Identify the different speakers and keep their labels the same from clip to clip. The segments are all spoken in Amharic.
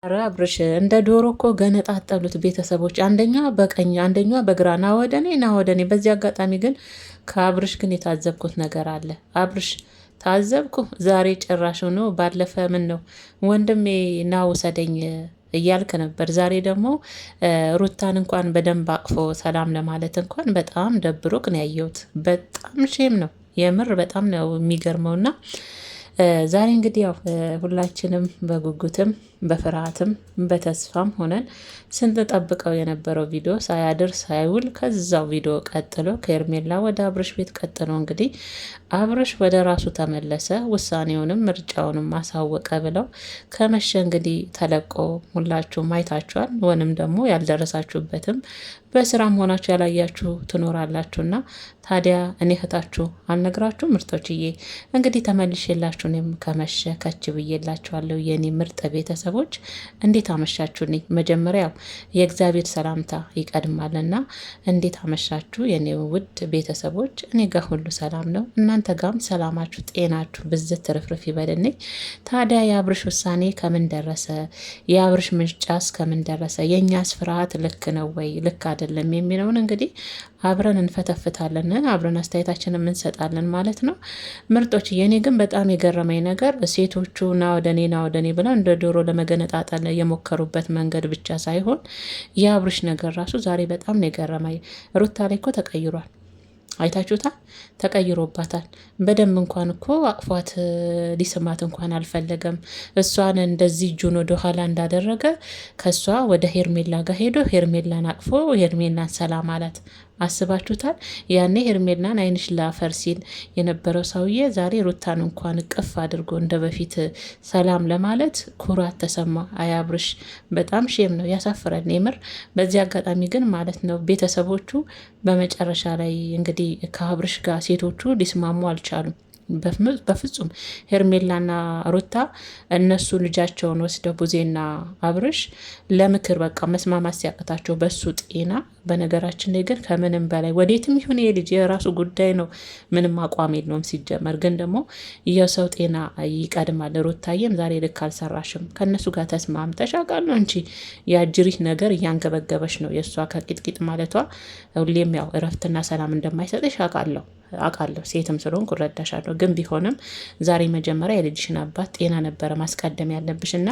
Speaker 1: ኧረ አብርሽ እንደ ዶሮ እኮ ገነጣጠሉት ቤተሰቦች። አንደኛ በቀኝ አንደኛ በግራ ና ወደኔ ና ወደኔ። በዚህ አጋጣሚ ግን ከአብርሽ ግን የታዘብኩት ነገር አለ። አብርሽ ታዘብኩ ዛሬ ጭራሽ ነው። ባለፈ ምን ነው ወንድሜ ና ውሰደኝ እያልክ ነበር። ዛሬ ደግሞ ሩታን እንኳን በደንብ አቅፎ ሰላም ለማለት እንኳን በጣም ደብሮክ ነው ያየሁት። በጣም ሼም ነው የምር በጣም ነው የሚገርመውና ዛሬ እንግዲህ ያው ሁላችንም በጉጉትም በፍርሃትም በተስፋም ሆነን ስንጠብቀው የነበረው ቪዲዮ ሳያድር ሳይውል ከዛው ቪዲዮ ቀጥሎ ከኤርሜላ ወደ አብርሽ ቤት ቀጥሎ እንግዲህ አብርሽ ወደ ራሱ ተመለሰ፣ ውሳኔውንም ምርጫውንም ማሳወቀ ብለው ከመሸ እንግዲህ ተለቆ ሁላችሁም አይታችኋል። ወንም ደግሞ ያልደረሳችሁበትም በስራም ሆናችሁ ያላያችሁ ትኖራላችሁና ታዲያ እኔ እህታችሁ አልነግራችሁ ምርጦችዬ እንግዲህ ተመልሼላችሁ እኔም ከመሸ ከች ብዬላችኋለሁ የኔ ምርጥ ቤተሰቦች እንዴት አመሻችሁልኝ? መጀመሪያው የእግዚአብሔር ሰላምታ ይቀድማልና እንዴት አመሻችሁ የኔ ውድ ቤተሰቦች? እኔ ጋር ሁሉ ሰላም ነው፣ እናንተ ጋም ሰላማችሁ ጤናችሁ ብዝት ትርፍርፍ ይበልልኝ። ታዲያ የአብርሽ ውሳኔ ከምን ደረሰ? የአብርሽ ምርጫስ ከምን ደረሰ? የእኛስ ፍርሃት ልክ ነው ወይ ልክ አይደለም የሚለውን እንግዲህ አብረን እንፈተፍታለን፣ አብረን አስተያየታችንን እንሰጣለን ማለት ነው ምርጦች። የኔ ግን በጣም የገረመኝ ነገር ሴቶቹ ና ወደኔ ብለው እንደ ዶሮ ለመገነጣጠል የሞከሩበት መንገድ ብቻ ሳይሆን የአብርሽ ነገር ራሱ ዛሬ በጣም ነው የገረመኝ። ሩታ ላይ እኮ ተቀይሯል፣ አይታችሁታል፣ ተቀይሮባታል። በደንብ እንኳን እኮ አቅፏት ሊስማት እንኳን አልፈለገም። እሷን እንደዚህ እጁን ወደ ኋላ እንዳደረገ ከሷ ወደ ሄርሜላ ጋር ሄዶ ሄርሜላን አቅፎ ሄርሜላን ሰላም አላት። አስባችሁታል? ያኔ ሄርሜላን አይንሽ ላፈር ሲል የነበረው ሰውዬ ዛሬ ሩታን እንኳን እቅፍ አድርጎ እንደ በፊት ሰላም ለማለት ኩራት ተሰማ። አያብርሽ በጣም ሼም ነው፣ ያሳፍራል የምር። በዚህ አጋጣሚ ግን ማለት ነው ቤተሰቦቹ በመጨረሻ ላይ እንግዲህ ከአብርሽ ጋር ሴቶቹ ሊስማሙ አልቻሉም። በፍጹም ሄርሜላና ሩታ እነሱ ልጃቸውን ወስደው ቡዜና አብርሽ ለምክር በቃ መስማማት ሲያቅታቸው በሱ ጤና። በነገራችን ላይ ግን ከምንም በላይ ወዴትም ይሁን የልጅ የራሱ ጉዳይ ነው፣ ምንም አቋም የለውም ሲጀመር። ግን ደግሞ የሰው ጤና ይቀድማል። ሩታዬም ዛሬ ልክ አልሰራሽም፣ ከእነሱ ጋር ተስማምተሽ አውቃለሁ። አንቺ የአጅሪት ነገር እያንገበገበሽ ነው። የእሷ ከቂጥቂጥ ማለቷ ሁሌም ያው እረፍትና ሰላም እንደማይሰጥሽ አውቃለሁ ሴትም ስለሆንኩ እረዳሻለሁ። ግን ቢሆንም ዛሬ መጀመሪያ የልጅሽን አባት ጤና ነበረ ማስቀደም ያለብሽ እና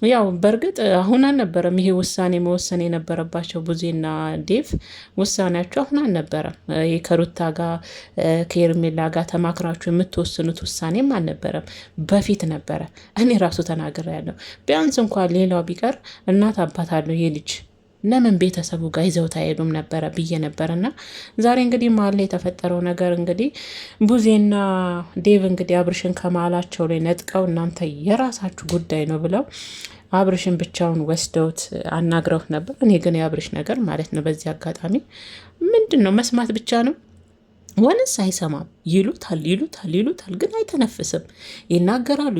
Speaker 1: ያው በእርግጥ አሁን አልነበረም ይሄ ውሳኔ መወሰን የነበረባቸው ቡዜና ዴቭ። ውሳኔያቸው አሁን አልነበረም። ከሩታ ጋር ከኤርሜላ ጋር ተማክራችሁ የምትወስኑት ውሳኔም አልነበረም፣ በፊት ነበረ። እኔ ራሱ ተናግሬያለሁ። ቢያንስ እንኳን ሌላው ቢቀር እናት አባት አለው ይሄ ልጅ ለምን ቤተሰቡ ጋር ይዘውት አይሄዱም ነበረ ብዬ ነበርና ዛሬ እንግዲህ መሀል ላይ የተፈጠረው ነገር እንግዲህ ቡዜና ዴቭ እንግዲህ አብርሽን ከመሀላቸው ላይ ነጥቀው እናንተ የራሳችሁ ጉዳይ ነው ብለው አብርሽን ብቻውን ወስደውት አናግረውት ነበር። እኔ ግን የአብርሽ ነገር ማለት ነው በዚህ አጋጣሚ ምንድን ነው መስማት ብቻ ነው ወንስ አይሰማም? ይሉታል ግን አይተነፍስም። ይናገራሉ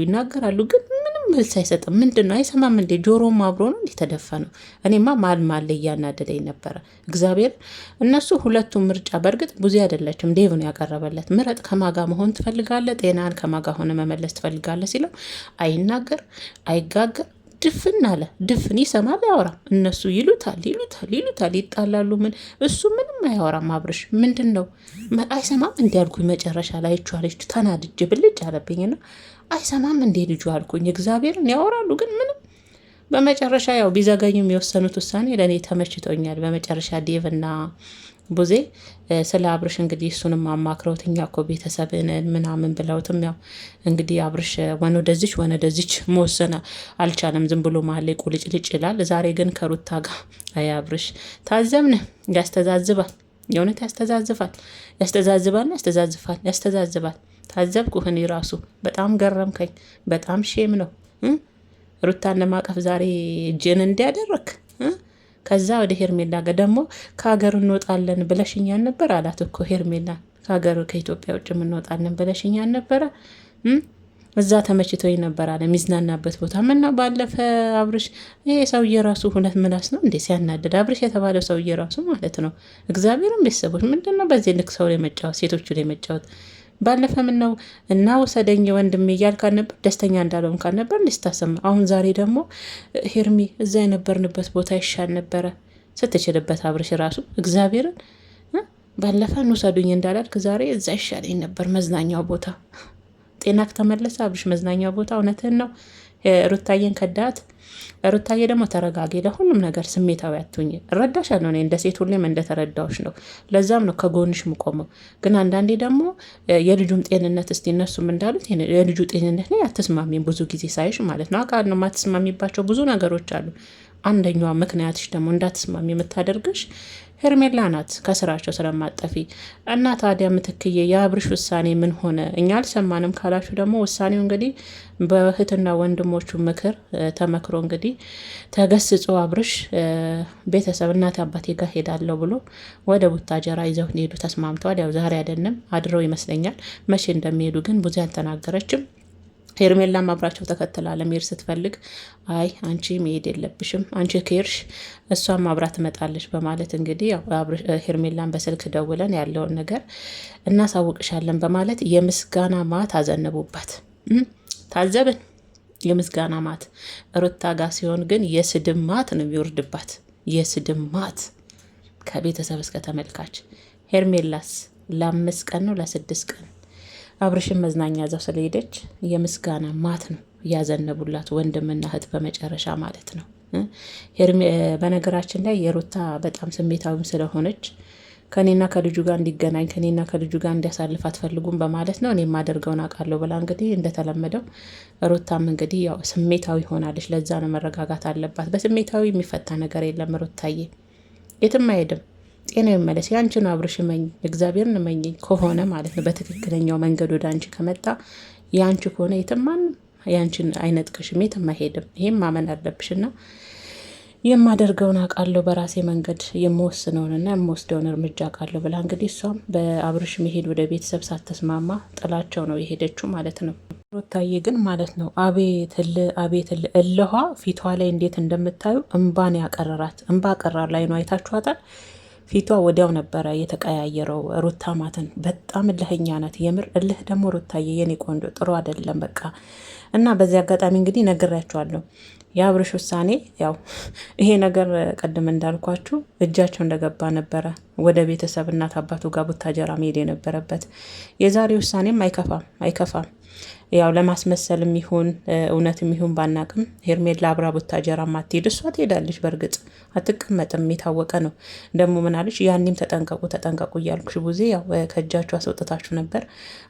Speaker 1: ግን ምንም መልስ አይሰጥም። ምንድን ነው አይሰማም እንዴ? ጆሮም አብሮ ነው እንዴ ተደፈነው? እኔማ ማል እያናደደኝ ነበረ እግዚአብሔር። እነሱ ሁለቱም ምርጫ በእርግጥ ቡዜ አይደለችም ዴቭ ነው ያቀረበለት። ምረጥ፣ ከማጋ መሆን ትፈልጋለህ? ጤናን ከማጋ ሆነ መመለስ ትፈልጋለህ ሲለው አይናገር አይጋገር ድፍን አለ። ድፍን ይሰማል አያወራም። እነሱ ይሉታል ይጣላሉ። ምን እሱ ምንም አያወራም። አብርሽ ምንድን ነው አይሰማም እንዲ አልኩኝ። መጨረሻ ላይ አይቼዋለሁ፣ ተናድጄ ብልጭ አለብኝና አይሰማም እንዴ ልጁ አልኩኝ። እግዚአብሔርን ያወራሉ ግን ምንም። በመጨረሻ ያው ቢዘገኙም የወሰኑት ውሳኔ ለእኔ ተመችቶኛል። በመጨረሻ ዴቭና ቡዜ ስለ አብርሽ እንግዲህ እሱንም አማክረውት እኛ እኮ ቤተሰብን ምናምን ብለውትም ያው እንግዲህ አብርሽ ወነደዚች መወሰን አልቻለም። ዝም ብሎ መሀል ላይ ቁልጭልጭ ይላል። ዛሬ ግን ከሩታ ጋር አይ አብርሽ ታዘብን። ያስተዛዝባል፣ የእውነት ያስተዛዝባል። ታዘብኩህ እኔ ራሱ በጣም ገረምከኝ። በጣም ሼም ነው ሩታን ለማቀፍ ዛሬ እጅን እንዲያደረክ ከዛ ወደ ሄርሜላ ጋር ደግሞ ከሀገር እንወጣለን ብለሽኛል ነበር አላት እኮ ሄርሜላን። ከሀገር ከኢትዮጵያ ውጭ እንወጣለን ብለሽኛል ነበረ እዛ ተመችቶኝ ነበር አለ የሚዝናናበት ቦታ። ምነው ባለፈ አብርሽ ይሄ ሰውዬ ራሱ ሁለት ምላስ ነው እንዴ ሲያናድድ! አብርሽ የተባለው ሰውዬ ራሱ ማለት ነው። እግዚአብሔርን ቤተሰቦች ምንድን ነው በዚህ ልክ ሰው ላይ መጫወት፣ ሴቶቹ ላይ መጫወት ባለፈ ምን ነው እና ወሰደኝ ወንድሜ እያልካን ነበር፣ ደስተኛ እንዳለውን ካል ነበር ልስታሰማ። አሁን ዛሬ ደግሞ ሄርሚ እዛ የነበርንበት ቦታ ይሻል ነበረ ስትችልበት አብርሽ ራሱ እግዚአብሔርን ባለፈ እንውሰዱኝ እንዳላልክ ዛሬ እዛ ይሻለኝ ነበር መዝናኛው ቦታ። ጤናክ ተመለሰ አብርሽ መዝናኛው ቦታ። እውነትህን ነው። ሩታዬን ከዳት። ሩታዬ ደግሞ ተረጋጊ፣ ለሁሉም ነገር ስሜታዊ አትሁኝ። እረዳሻለሁ፣ እኔ እንደ ሴት ሁሌም እንደተረዳዎች ነው። ለዛም ነው ከጎንሽ ምቆመው። ግን አንዳንዴ ደግሞ የልጁም ጤንነት እስቲ እነሱም እንዳሉት የልጁ ጤንነት ላይ አትስማሚም። ብዙ ጊዜ ሳይሽ ማለት ነው አውቃለሁ ነው የማትስማሚባቸው ብዙ ነገሮች አሉ። አንደኛዋ ምክንያትሽ ደግሞ እንዳትስማሚ የምታደርግሽ ሄርሜላ ናት፣ ከስራቸው ስለማጠፊ እና ታዲያ ምትክዬ የአብርሽ ውሳኔ ምን ሆነ? እኛ አልሰማንም ካላችሁ ደግሞ ውሳኔው እንግዲህ በእህትና ወንድሞቹ ምክር ተመክሮ እንግዲህ ተገስጾ አብርሽ ቤተሰብ እናት አባቴ ጋር ሄዳለሁ ብሎ ወደ ቡታጀራ ይዘው ሄዱ ተስማምተዋል። ያው ዛሬ አይደለም አድረው ይመስለኛል። መቼ እንደሚሄዱ ግን ብዙ አልተናገረችም። ሄርሜላም አብራቸው ተከትላ ለመሄድ ስትፈልግ አይ አንቺ መሄድ የለብሽም አንቺ ከሄድሽ እሷም አብራ ትመጣለች በማለት እንግዲህ ሄርሜላን በስልክ ደውለን ያለውን ነገር እናሳውቅሻለን በማለት የምስጋና ማት አዘነቡባት። ታዘብን። የምስጋና ማት ሩታ ጋር ሲሆን ግን የስድብ ማት ነው የሚወርድባት። የስድብ ማት ከቤተሰብ እስከ ተመልካች። ሄርሜላስ ለ5 ቀን ነው ለ6 ቀን አብርሽን መዝናኛ ዛው ስለሄደች የምስጋና ማት ነው ያዘነቡላት ወንድምና እህት በመጨረሻ ማለት ነው። በነገራችን ላይ የሩታ በጣም ስሜታዊም ስለሆነች ከኔና ከልጁ ጋር እንዲገናኝ ከኔና ከልጁ ጋር እንዲያሳልፍ አትፈልጉም በማለት ነው። እኔ የማደርገውን አውቃለሁ ብላ እንግዲህ እንደተለመደው ሩታም እንግዲህ ያው ስሜታዊ ሆናለች። ለዛ ነው መረጋጋት አለባት። በስሜታዊ የሚፈታ ነገር የለም። ሩታዬ የትም አይሄድም። ጤና ይመለስ። ያንቺን አብርሽ መኝ እግዚአብሔርን መኝ ከሆነ ማለት ነው በትክክለኛው መንገድ ወደ አንቺ ከመጣ ያንቺ ከሆነ የትማን ያንቺን አይነጥቅሽም፣ የትም አይሄድም። ይሄም ማመን አለብሽና የማደርገውን አውቃለሁ በራሴ መንገድ የምወስነውንና የምወስደውን እርምጃ አውቃለሁ ብላ እንግዲህ እሷም በአብርሽ መሄድ ወደ ቤተሰብ ሳትስማማ ጥላቸው ነው የሄደችው ማለት ነው። ሩታዬ ግን ማለት ነው አቤት እልኋ ፊቷ ላይ እንዴት እንደምታዩ እንባን ያቀረራት እንባ ቀራር ላይ ነው። አይታችኋታል። ፊቷ ወዲያው ነበረ የተቀያየረው። ሩታ ማትን በጣም እልህኛ ናት። የምር እልህ ደግሞ ሩታዬ የኔ ቆንጆ ጥሩ አይደለም በቃ። እና በዚህ አጋጣሚ እንግዲህ ነግሬያቸዋለሁ የአብርሽ ውሳኔ ያው ይሄ ነገር ቀድም እንዳልኳችሁ እጃቸው እንደገባ ነበረ ወደ ቤተሰብ እናት አባቱ ጋር ቡታጀራ መሄድ የነበረበት። የዛሬ ውሳኔም አይከፋም ያው ለማስመሰልም ይሁን እውነትም ይሁን ባናቅም ሄርሜላ አብራ ቡታጀራ ማትሄድ እሷ ትሄዳለች። በእርግጥ አትቀመጥም፣ የታወቀ ነው። ደግሞ ምናለች ያኔም ተጠንቀቁ እያልኩሽ ቡዜ ያው ከእጃችሁ አስወጥታችሁ ነበር።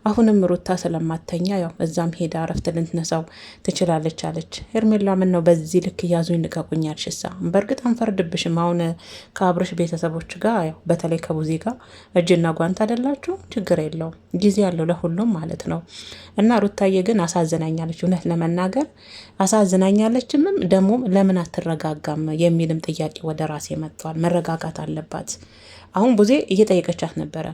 Speaker 1: አሁንም ሩታ ስለማተኛ ያው እዛም ሄዳ እረፍት ልትነሳው ትችላለች አለች። ሄርሜላ ምን ነው በዚህ ልክ እያዙኝ ልቀቁኝ አልሽሳ? በእርግጥ አንፈርድብሽም። አሁን ከአብርሽ ቤተሰቦች ጋር ያው በተለይ ከቡዜ ጋር እጅና ጓንት አይደላችሁ፣ ችግር የለውም ጊዜ ያለው ለሁሉም ማለት ነው። እና ሩታዬ ግን አሳዝናኛለች፣ እውነት ለመናገር አሳዝናኛለችምም። ደግሞ ለምን አትረጋጋም የሚልም ጥያቄ ወደ ራሴ መጥቷል። መረጋጋት አለባት። አሁን ቡዜ እየጠየቀቻት ነበረ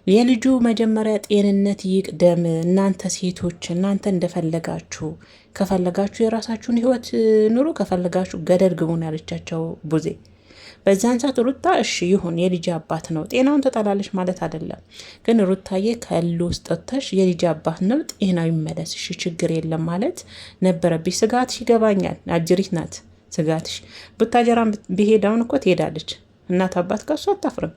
Speaker 1: የልጁ መጀመሪያ ጤንነት ይቅደም። እናንተ ሴቶች እናንተ እንደፈለጋችሁ ከፈለጋችሁ የራሳችሁን ህይወት ኑሩ፣ ከፈለጋችሁ ገደል ግቡን ያለቻቸው ቡዜ። በዛን ሰዓት ሩታ እሺ ይሁን የልጅ አባት ነው ጤናውን ተጠላለች ማለት አይደለም። ግን ሩታዬ ከሉ ውስጥ ወጥተሽ የልጅ አባት ነው ጤናው ይመለስ እሺ ችግር የለም ማለት ነበረብሽ። ስጋትሽ ይገባኛል። አጅሪት ናት ስጋትሽ። ቡታጀራን ቢሄዳውን እኮ ትሄዳለች። እናት አባት ጋር እሷ አታፍርም።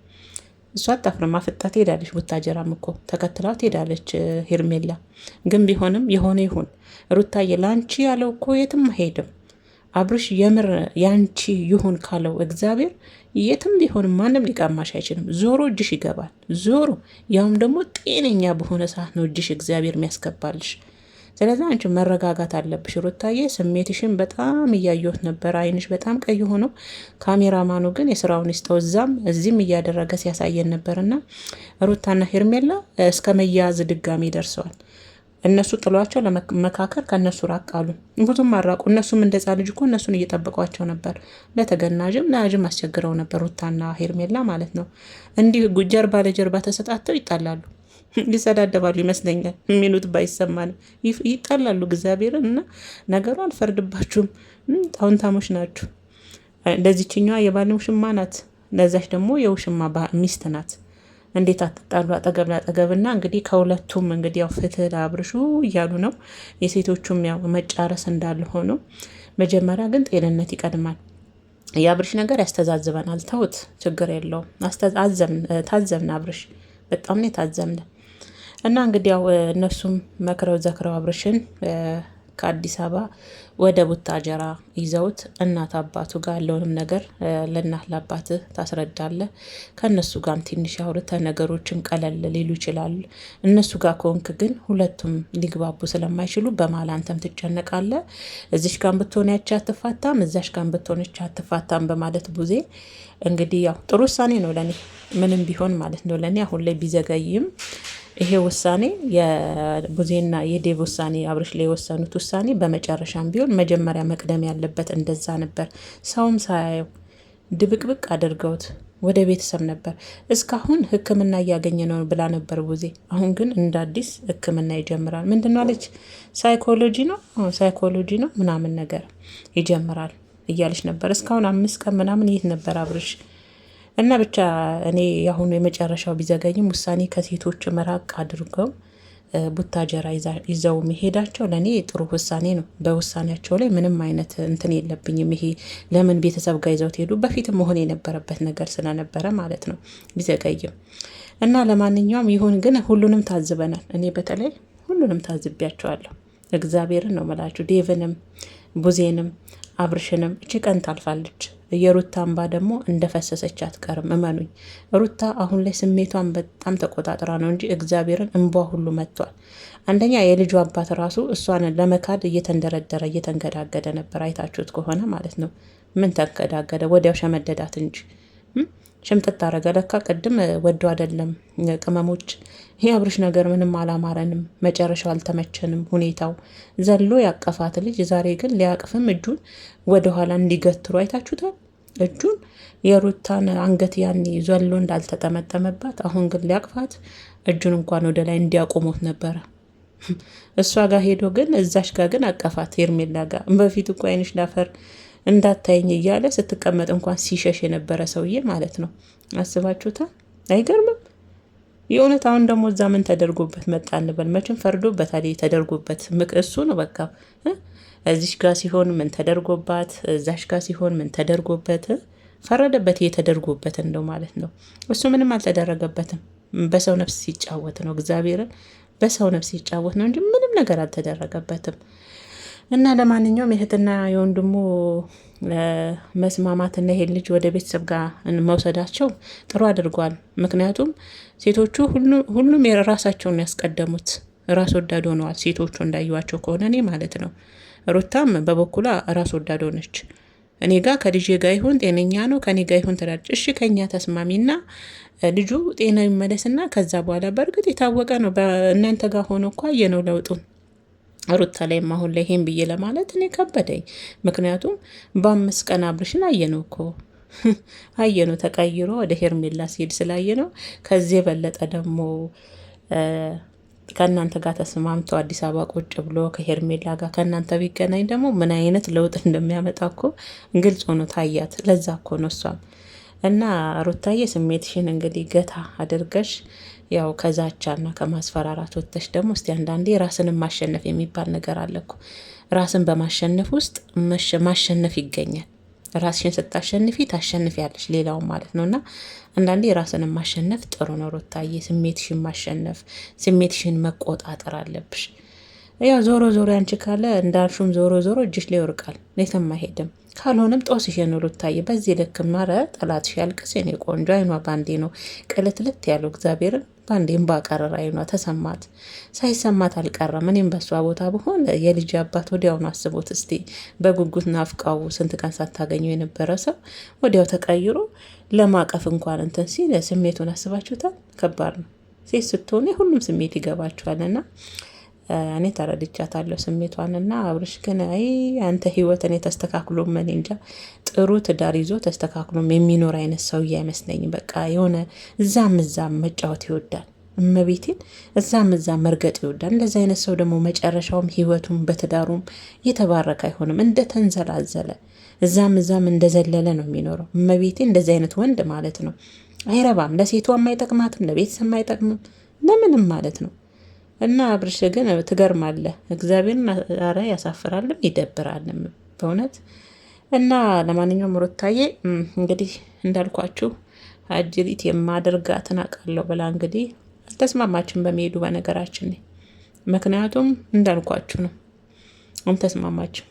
Speaker 1: አፍጣ ትሄዳለች። ቡታጀራም እኮ ተከትላው ትሄዳለች ሄርሜላ። ግን ቢሆንም የሆነ ይሁን ሩታዬ ላንቺ ያለው እኮ የትም አይሄድም። አብርሽ የምር ያንቺ ይሁን ካለው እግዚአብሔር የትም ቢሆን ማንም ሊቀማሽ አይችልም። ዞሮ እጅሽ ይገባል። ዞሮ ያውም ደግሞ ጤነኛ በሆነ ሰዓት ነው እጅሽ እግዚአብሔር የሚያስገባልሽ። ስለዚህ አንቺ መረጋጋት አለብሽ ሩታዬ። ስሜትሽን በጣም እያየሁት ነበር። አይንሽ በጣም ቀይ ሆኖ ካሜራማኑ ግን የስራውን ይስጠው እዛም እዚህም እያደረገ ሲያሳየን ነበርና ሩታና ሄርሜላ እስከ መያዝ ድጋሚ ደርሰዋል። እነሱ ጥሏቸው ለመካከል ከነሱ ራቅ አሉ። ብዙም አራቁ። እነሱም እንደዛ ልጅ እኮ እነሱን እየጠበቋቸው ነበር። ለተገናዥም ለአጅም አስቸግረው ነበር ሩታና ሄርሜላ ማለት ነው። እንዲህ ጀርባ ለጀርባ ተሰጣተው ይጣላሉ፣ ይሰዳደባሉ ይመስለኛል። ሚኑት ባይሰማንም ይጣላሉ እግዚአብሔርን። እና ነገሩ አልፈርድባችሁም፣ ጣውንታሞች ናችሁ። ለዚችኛዋ የባል ውሽማ ናት፣ ለዛች ደግሞ የውሽማ ሚስት ናት። እንዴት አትጣሉ አጠገብ ላጠገብና እንግዲህ ከሁለቱም እንግዲህ ያው ፍትህ ለአብርሹ እያሉ ነው። የሴቶቹም ያው መጫረስ እንዳለ ሆኖ መጀመሪያ ግን ጤንነት ይቀድማል። የአብርሽ ነገር ያስተዛዝበናል። ተውት፣ ችግር የለውም። ታዘብን፣ አብርሽ በጣም ነው የታዘብን። እና እንግዲህ ያው እነሱም መክረው ዘክረው አብርሽን ከአዲስ አበባ ወደ ቡታጀራ ይዘውት እናት አባቱ ጋር ያለውንም ነገር ለእናት ለአባትህ ታስረዳለህ። ከእነሱ ጋርም ትንሽ አውርተህ ነገሮችም ቀለል ሊሉ ይችላሉ። እነሱ ጋር ከሆንክ ግን ሁለቱም ሊግባቡ ስለማይችሉ በመሀል አንተም ትጨነቃለህ። እዚሽ ጋር ብትሆን ያቺ አትፋታም፣ እዛሽ ጋር ብትሆን ያቺ አትፋታም በማለት ቡዜ እንግዲህ ያው ጥሩ ውሳኔ ነው ለእኔ ምንም ቢሆን ማለት ነው። ለእኔ አሁን ላይ ቢዘገይም ይሄ ውሳኔ የቡዜና የዴቭ ውሳኔ አብርሽ ላይ የወሰኑት ውሳኔ በመጨረሻም ቢሆን መጀመሪያ መቅደም ያለበት እንደዛ ነበር። ሰውም ሳያየው ድብቅብቅ አድርገውት ወደ ቤተሰብ ነበር። እስካሁን ሕክምና እያገኘ ነው ብላ ነበር ቡዜ። አሁን ግን እንደ አዲስ ሕክምና ይጀምራል። ምንድን ነው አለች? ሳይኮሎጂ ነው ምናምን ነገር ይጀምራል እያለች ነበር። እስካሁን 5 ቀን ምናምን የት ነበር አብርሽ? እና ብቻ እኔ የአሁኑ የመጨረሻው ቢዘገይም ውሳኔ ከሴቶች መራቅ አድርገው ቡታጀራ ይዘው መሄዳቸው ለእኔ ጥሩ ውሳኔ ነው። በውሳኔያቸው ላይ ምንም አይነት እንትን የለብኝም። ይሄ ለምን ቤተሰብ ጋር ይዘው ትሄዱ? በፊትም መሆን የነበረበት ነገር ስለነበረ ማለት ነው ቢዘገይም። እና ለማንኛውም ይሁን ግን ሁሉንም ታዝበናል። እኔ በተለይ ሁሉንም ታዝቢያቸዋለሁ። እግዚአብሔርን ነው መላችሁ። ዴቭንም ቡዜንም አብርሽንም እቺ ቀን ታልፋለች። የሩታ እንባ ደግሞ እንደፈሰሰች አትቀርም። እመኑኝ ሩታ አሁን ላይ ስሜቷን በጣም ተቆጣጥራ ነው እንጂ እግዚአብሔርን እንባ ሁሉ መጥቷል። አንደኛ የልጁ አባት ራሱ እሷን ለመካድ እየተንደረደረ እየተንገዳገደ ነበር። አይታችሁት ከሆነ ማለት ነው። ምን ተንገዳገደ? ወዲያው ሸመደዳት እንጂ ሽምጥጥ አረገ። ለካ ቅድም ወዶ አይደለም ቅመሞች። ይህ አብርሽ ነገር ምንም አላማረንም፣ መጨረሻው አልተመቸንም። ሁኔታው ዘሎ ያቀፋት ልጅ ዛሬ ግን ሊያቅፍም እጁን ወደኋላ እንዲገትሩ አይታችሁታል። እጁን የሩታን አንገት ያኔ ዘሎ እንዳልተጠመጠመባት አሁን ግን ሊያቅፋት እጁን እንኳን ወደ ላይ እንዲያቆሙት ነበረ። እሷ ጋር ሄዶ ግን እዛሽ ጋር ግን አቀፋት። ሄርሜላ ጋር በፊት እኮ አይንሽ ላፈር እንዳታየኝ እያለ ስትቀመጥ እንኳን ሲሸሽ የነበረ ሰውዬ ማለት ነው። አስባችሁታል? አይገርምም? የእውነት አሁን ደግሞ እዛ ምን ተደርጎበት መጣ እንበል። መቼም ፈርዶበታል። ተደርጎበት እሱ ነው በቃ። እዚሽ ጋር ሲሆን ምን ተደርጎባት፣ እዛሽ ጋር ሲሆን ምን ተደርጎበት ፈረደበት። ተደርጎበት እንደው ማለት ነው። እሱ ምንም አልተደረገበትም። በሰው ነፍስ ሲጫወት ነው። እግዚአብሔርን በሰው ነፍስ ሲጫወት ነው እንጂ ምንም ነገር አልተደረገበትም። እና ለማንኛውም የእህትና የወንድሙ መስማማትና ይሄን ልጅ ወደ ቤተሰብ ጋር መውሰዳቸው ጥሩ አድርጓል። ምክንያቱም ሴቶቹ ሁሉም የራሳቸውን ያስቀደሙት ራስ ወዳድ ሆነዋል። ሴቶቹ እንዳዩዋቸው ከሆነ እኔ ማለት ነው። ሩታም በበኩሏ ራስ ወዳድ ሆነች። እኔ ጋር ከልጄ ጋር ይሁን ጤነኛ ነው ከኔ ጋር ይሁን ትላለች። እሺ ከኛ ተስማሚና ልጁ ጤና ይመለስና ከዛ በኋላ በእርግጥ የታወቀ ነው። በእናንተ ጋር ሆኖ እኮ አየነው ለውጡን። ሩታ ላይም አሁን ላይ ይሄን ብዬ ለማለት እኔ ከበደኝ። ምክንያቱም በ5 ቀን አብርሽን አየነው እኮ አየነው ተቀይሮ ወደ ሄርሜላ ሲሄድ ስላየነው ከዚህ የበለጠ ደግሞ ከእናንተ ጋር ተስማምቶ አዲስ አበባ ቁጭ ብሎ ከሄርሜላ ጋር ከእናንተ ቢገናኝ ደግሞ ምን አይነት ለውጥ እንደሚያመጣ እኮ ግልጽ ሆኖ ታያት። ለዛ እኮ ነው እሷም እና ሩታዬ ስሜትሽን እንግዲህ ገታ አድርገሽ ያው ከዛቻና ከማስፈራራት ወጥተሽ ደግሞ እስቲ አንዳንዴ ራስን ማሸነፍ የሚባል ነገር አለ እኮ። ራስን በማሸነፍ ውስጥ ማሸነፍ ይገኛል። ራስሽን ስታሸንፊ ታሸንፊያለሽ ሌላውን ማለት ነውና አንዳንዴ ራስን ማሸነፍ ጥሩ ነው ሩታዬ። ስሜትሽን ማሸነፍ፣ ስሜትሽን መቆጣጠር አለብሽ። ያው ዞሮ ዞሮ ያንቺ ካለ እንዳልሹም ዞሮ ዞሮ እጅሽ ላይ ይወርቃል፣ የትም አይሄድም። ካልሆነም ጦስሽን ሩታዬ። በዚህ ልክ ማረ ጠላትሽ ያልቅስ የኔ ቆንጆ። አይኗ ባንዴ ነው ቅልትልት ያለው እግዚአብሔርን ባንዴም ባቀረር አይኗ ተሰማት። ሳይሰማት አልቀረም። እኔም በሷ ቦታ ብሆን የልጅ አባት ወዲያውኑ አስቦት እስቲ በጉጉት ናፍቃው ስንት ቀን ሳታገኘው የነበረ ሰው ወዲያው ተቀይሮ ለማቀፍ እንኳን እንትን ሲል ስሜቱን አስባችሁታል? ከባድ ነው። ሴት ስትሆኑ ሁሉም ስሜት ይገባችኋልና እኔ ተረድቻታለሁ ስሜቷንና አብርሽ ግን አንተ ህይወትን የተስተካክሎ ምን እንጃ ጥሩ ትዳር ይዞ ተስተካክሎም የሚኖር አይነት ሰውዬ አይመስለኝም። በቃ የሆነ እዛም መጫወት ይወዳል። እመቤቴን እዛም መርገጥ ይወዳል። እንደዚህ አይነት ሰው ደግሞ መጨረሻውም ህይወቱም በትዳሩም የተባረከ አይሆንም። እንደተንዘላዘለ እዛም እንደዘለለ ነው የሚኖረው። እመቤቴን እንደዚህ አይነት ወንድ ማለት ነው አይረባም፣ ለሴቷም አይጠቅማትም፣ ለቤተሰብ አይጠቅምም፣ ለምንም ማለት ነው። እና አብርሽ ግን ትገርማለህ። እግዚአብሔርን ኧረ ያሳፍራልም ይደብራልም በእውነት። እና ለማንኛውም ሩታዬ እንግዲህ እንዳልኳችሁ አጅሪት የማደርጋትን አውቃለሁ ብላ እንግዲህ አልተስማማችም በመሄዱ በነገራችን። ምክንያቱም እንዳልኳችሁ ነው፣ አልተስማማችም።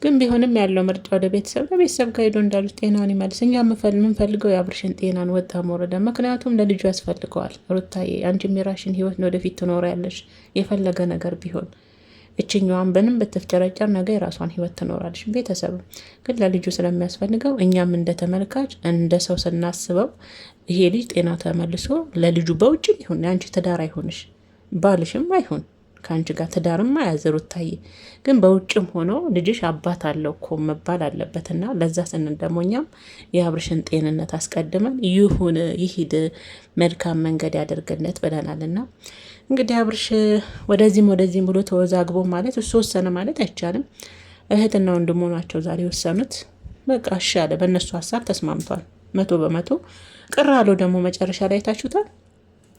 Speaker 1: ግን ቢሆንም ያለው ምርጫ ወደ ቤተሰብ ለቤተሰብ ጋር ሄዶ እንዳሉት ጤናውን ይመልስ። እኛ የምንፈልገው የአብርሽን ጤናን ወጣ መውረደ። ምክንያቱም ለልጁ ያስፈልገዋል። ሩታዬ አንቺም የራሽን ህይወት ነው ወደፊት ትኖሪያለሽ። የፈለገ ነገር ቢሆን እችኛዋን በንም ብትፍጨረጨር ነገ የራሷን ህይወት ትኖራለች። ቤተሰብ ግን ለልጁ ስለሚያስፈልገው እኛም እንደ ተመልካች እንደ ሰው ስናስበው ይሄ ልጅ ጤና ተመልሶ ለልጁ በውጭም ይሁን የአንቺ ትዳር አይሆንሽ ባልሽም አይሁን ከአንቺ ጋር ትዳርም አያዘ ሩታዬ፣ ግን በውጭም ሆኖ ልጅሽ አባት አለው እኮ መባል አለበትና ለዛ ስንል ደግሞ እኛም የአብርሽን ጤንነት አስቀድመን ይሁን ይሂድ መልካም መንገድ ያደርግለት ብለናልና እንግዲህ አብርሽ ወደዚህም ብሎ ተወዛግቦ ማለት እሱ ወሰነ ማለት አይቻልም። እህትና ወንድሞ ናቸው ዛሬ የወሰኑት። በቃ እሺ አለ፣ በእነሱ ሀሳብ ተስማምቷል 100%። ቅር አለው ደግሞ መጨረሻ ላይ ታችሁታል።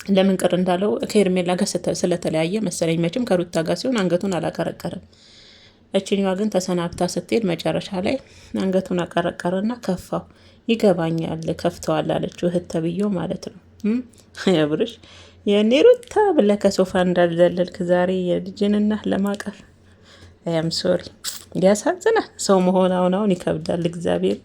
Speaker 1: ለምን ቅር እንዳለው ከኤርሜላ ጋር ስለተለያየ መሰለኝ። መቼም ከሩታ ጋር ሲሆን አንገቱን አላቀረቀርም። እችኛዋ ግን ተሰናብታ ስትሄድ መጨረሻ ላይ አንገቱን አቀረቀረና ከፋው። ይገባኛል ከፍተዋል አለችው፣ እህት ተብዬው ማለት ነው። አብርሽ የኔ ሩታ ብለህ ከሶፋ እንዳልዘለልክ ዛሬ የልጅንና ለማቀፍ አም ሶሪ። ያሳዝናል። ሰው መሆን አሁን ይከብዳል። እግዚአብሔር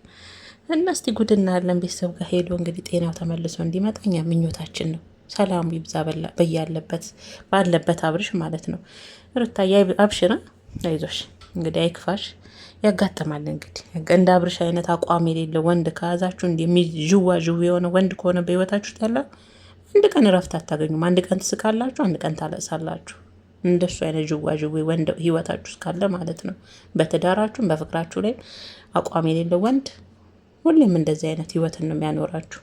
Speaker 1: እና እስቲ ጉድና ያለን ቤተሰብ ጋር ሄዶ እንግዲህ ጤናው ተመልሶ እንዲመጣ እኛ ምኞታችን ነው። ሰላሙ ይብዛ በያለበት ባለበት አብርሽ ማለት ነው። ሩታዬ አብሽራ፣ አይዞሽ እንግዲህ አይክፋሽ። ያጋጥማል እንግዲህ እንደ አብርሽ አይነት አቋም የሌለው ወንድ ከያዛችሁ ዥዋ የሆነ ወንድ ከሆነ በህይወታችሁ ያለ አንድ ቀን እረፍት አታገኙም። አንድ ቀን ትስቃላችሁ፣ አንድ ቀን ታለቅሳላችሁ። እንደሱ አይነት ዥዋ ወንድ ህይወታችሁ እስካለ ማለት ነው። በትዳራችሁም በፍቅራችሁ ላይ አቋም የሌለው ወንድ ሁሌም እንደዚህ አይነት ህይወትን ነው የሚያኖራችሁ።